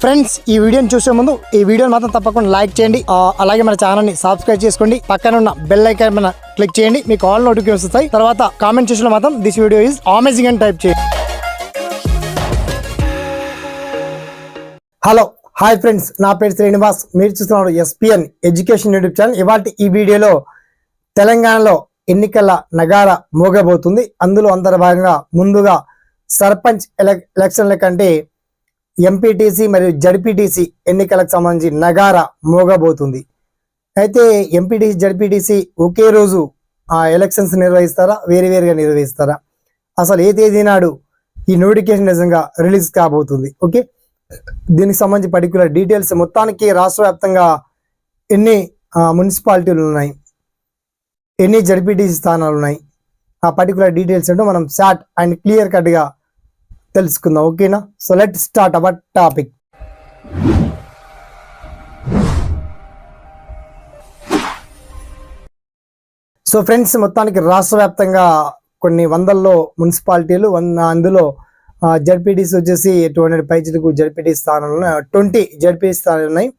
Friends ఈ వీడియోని చూసే ముందు ఈ వీడియోని మాత్రం తప్పకుండా లైక్ చేయండి, అలాగే మన ఛానల్ ని సబ్స్క్రైబ్ చేసుకోండి, పక్కన ఉన్న బెల్ ఐకాన్ పైన క్లిక్ చేయండి, మీకు ఆల్ నోటిఫికేషన్స్ వస్తాయి. తర్వాత కామెంట్ సెక్షన్ లో మాత్రం దిస్ వీడియో ఈజ్ అమేజింగ్ అని టైప్ చేయండి. హలో హాయ్ ఫ్రెండ్స్, నా పేరు శ్రీనివాస్, మీరు చూస్తున్నారు ఎస్పిఎన్ ఎడ్యుకేషన్ యూట్యూబ్ ఛానల్. ఇవాళ ఈ వీడియోలో తెలంగాణలో ఎన్నికల నగార మోగబోతుంది. అందులో అందరి భాగంగా ముందుగా సర్పంచ్ ఎలక్షన్ల కంటే ఎంపీటీసీ మరియు జడ్పీటీసీ ఎన్నికలకు సంబంధించి నగార మోగబోతుంది. అయితే ఎంపీటీసీ జడ్పీటీసీ ఒకే రోజు ఎలక్షన్స్ నిర్వహిస్తారా, వేరువేరుగా నిర్వహిస్తారా, అసలు ఏ తేదీ నాడు ఈ నోటిఫికేషన్ నిజంగా రిలీజ్ కాబోతుంది? ఓకే, దీనికి సంబంధించి పర్టికులర్ డీటెయిల్స్, మొత్తానికి రాష్ట్ర వ్యాప్తంగా ఎన్ని మున్సిపాలిటీలు ఉన్నాయి, ఎన్ని జడ్పీటీసీ స్థానాలు ఉన్నాయి, ఆ పర్టికులర్ డీటెయిల్స్ ఏంటో మనం షార్ట్ అండ్ క్లియర్ కట్గా తెలుసుకుందాం. ఓకేనా? So let start our topic. So friends, మొత్తానికి రాష్ట్ర వ్యాప్తంగా కొన్ని వందల్లో మున్సిపాలిటీలు, అందులో జడ్పీటీసీ వచ్చేసి 200 పైచిలకు జడ్పీటీసీ స్థానాలు 20 జడ్పీటీసీ స్థానాలు ఉన్నాయి.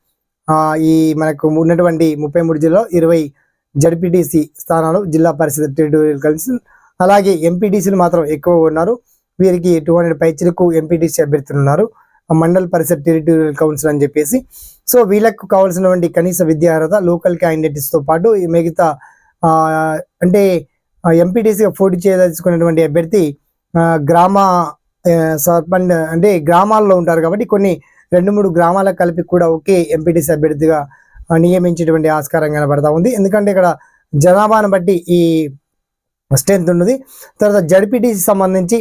ఈ మనకు ఉన్నటువంటి 33 జిల్లాలో 20 జడ్పీటీసీ స్థానాలు జిల్లా పరిషత్ టెరిటోరియల్ కౌన్సిల్. అలాగే ఎంపీటీసీలు మాత్రం ఎక్కువ ఉన్నారు. వీరికి 200 పైచిలకు ఎంపీటీసీ అభ్యర్థులు ఉన్నారు, మండల్ పరిషత్ టెరిటోరియల్ కౌన్సిల్ అని చెప్పేసి. సో వీళ్ళకు కావాల్సినటువంటి కనీస విద్యా అర్హత, లోకల్ క్యాండిడేట్స్తో పాటు ఈ మిగతా అంటే ఎంపీటీసీగా పోటీ చేయదలుచుకున్నటువంటి అభ్యర్థి గ్రామ సర్పంచ్ అంటే గ్రామాల్లో ఉంటారు కాబట్టి కొన్ని 2-3 గ్రామాలకు కలిపి కూడా ఒకే ఎంపీటీసీ అభ్యర్థిగా నియమించేటువంటి ఆస్కారం కనబడతా ఉంది. ఎందుకంటే ఇక్కడ జనాభాను బట్టి ఈ స్ట్రెంత్ ఉన్నది. తర్వాత జడ్పీటీసీ సంబంధించి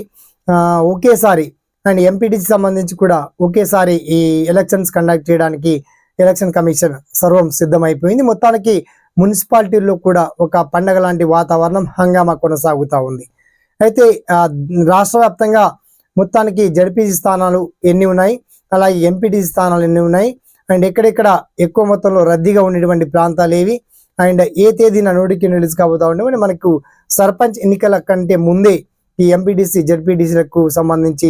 ఒకేసారి అండ్ ఎంపీటీసీ సంబంధించి కూడా ఒకేసారి ఈ ఎలక్షన్స్ కండక్ట్ చేయడానికి ఎలక్షన్ కమిషన్ సర్వం సిద్ధమైపోయింది. మొత్తానికి మున్సిపాలిటీల్లో కూడా ఒక పండగ లాంటి వాతావరణం, హంగామా కొనసాగుతూ ఉంది. అయితే రాష్ట్ర వ్యాప్తంగా మొత్తానికి జడ్పీటీసీ స్థానాలు ఎన్ని ఉన్నాయి, అలాగే ఎంపీటీసీ స్థానాలు ఎన్ని ఉన్నాయి, అండ్ ఎక్కడెక్కడ ఎక్కువ మొత్తంలో రద్దీగా ఉండేటువంటి ప్రాంతాలు ఏవి, అండ్ ఏ తేదీన నోటిఫికేషన్ రిలీజ్ కాబోతా ఉండేవి. మనకు సర్పంచ్ ఎన్నికల కంటే ముందే ఈ ఎంపీటీసీ జడ్పీటీసీలకు సంబంధించి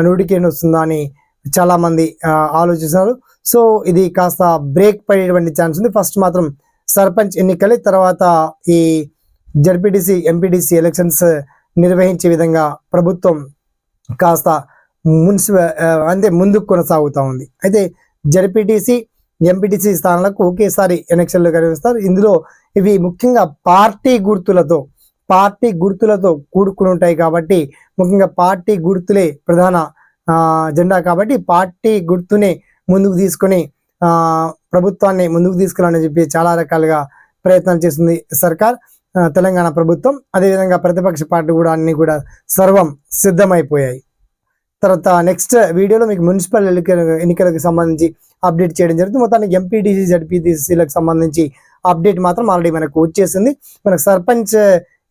నోటిఫికేషన్ వస్తుందా అని చాలా మంది ఆలోచిస్తున్నారు. సో ఇది కాస్త బ్రేక్ పడేటువంటి ఛాన్స్ ఉంది. ఫస్ట్ మాత్రం సర్పంచ్ ఎన్నికలే, తర్వాత ఈ జడ్పీటీసీ ఎంపీటీసీ ఎలక్షన్స్ నిర్వహించే విధంగా ప్రభుత్వం కాస్త అంటే ముందుకు కొనసాగుతూ ఉంది. అయితే జడ్పీటీసీ ఎంపీటీసీ స్థానాలకు ఒకేసారి ఎలక్షన్లు నిర్వహిస్తారు. ఇందులో ఇవి ముఖ్యంగా పార్టీ గుర్తులతో కూడుకుని ఉంటాయి కాబట్టి, ముఖ్యంగా పార్టీ గుర్తులే ప్రధాన జెండా కాబట్టి పార్టీ గుర్తునే ముందుకు తీసుకొని ప్రభుత్వాన్ని ముందుకు తీసుకెళ్ళాలని చెప్పి చాలా రకాలుగా ప్రయత్నాలు చేస్తుంది సర్కార్, తెలంగాణ ప్రభుత్వం. అదేవిధంగా ప్రతిపక్ష పార్టీ కూడా అన్ని కూడా సర్వం సిద్ధమైపోయాయి. తర్వాత నెక్స్ట్ వీడియోలో మీకు మున్సిపల్ ఎన్నికలకు సంబంధించి అప్డేట్ చేయడం జరుగుతుంది. మొత్తానికి ఎంపీటీసీ జడ్పీటీసీలకు సంబంధించి అప్డేట్ మాత్రం ఆల్రెడీ మనకు వచ్చేసింది. మనకు సర్పంచ్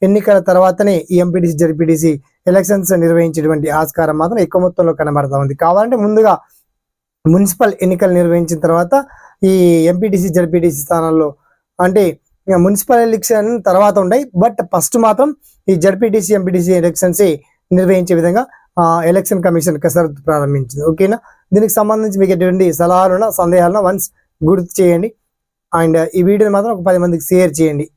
ఎన్నికల తర్వాతనే ఈ ఎంపీటీసీ జడ్పీటీసీ ఎలక్షన్స్ నిర్వహించేటువంటి ఆస్కారం మాత్రం ఎక్కువ మొత్తంలో కనబడతా ఉంది. కావాలంటే ముందుగా మున్సిపల్ ఎన్నికలు నిర్వహించిన తర్వాత ఈ ఎంపీటీసీ జడ్పీటీసీ స్థానాల్లో అంటే మున్సిపల్ ఎలక్షన్ తర్వాత ఉన్నాయి, బట్ ఫస్ట్ మాత్రం ఈ జడ్పీటీసీ ఎంపీటీసీ ఎలక్షన్స్ నిర్వహించే విధంగా ఎలక్షన్ కమిషన్ కసరత్తు ప్రారంభించింది. ఓకేనా? దీనికి సంబంధించి మీకు ఎటువంటి సలహాలున్నా సందేహాలున్నా వన్స్ గుర్తు చేయండి, అండ్ ఈ వీడియోని మాత్రం ఒక 10 మందికి షేర్ చేయండి.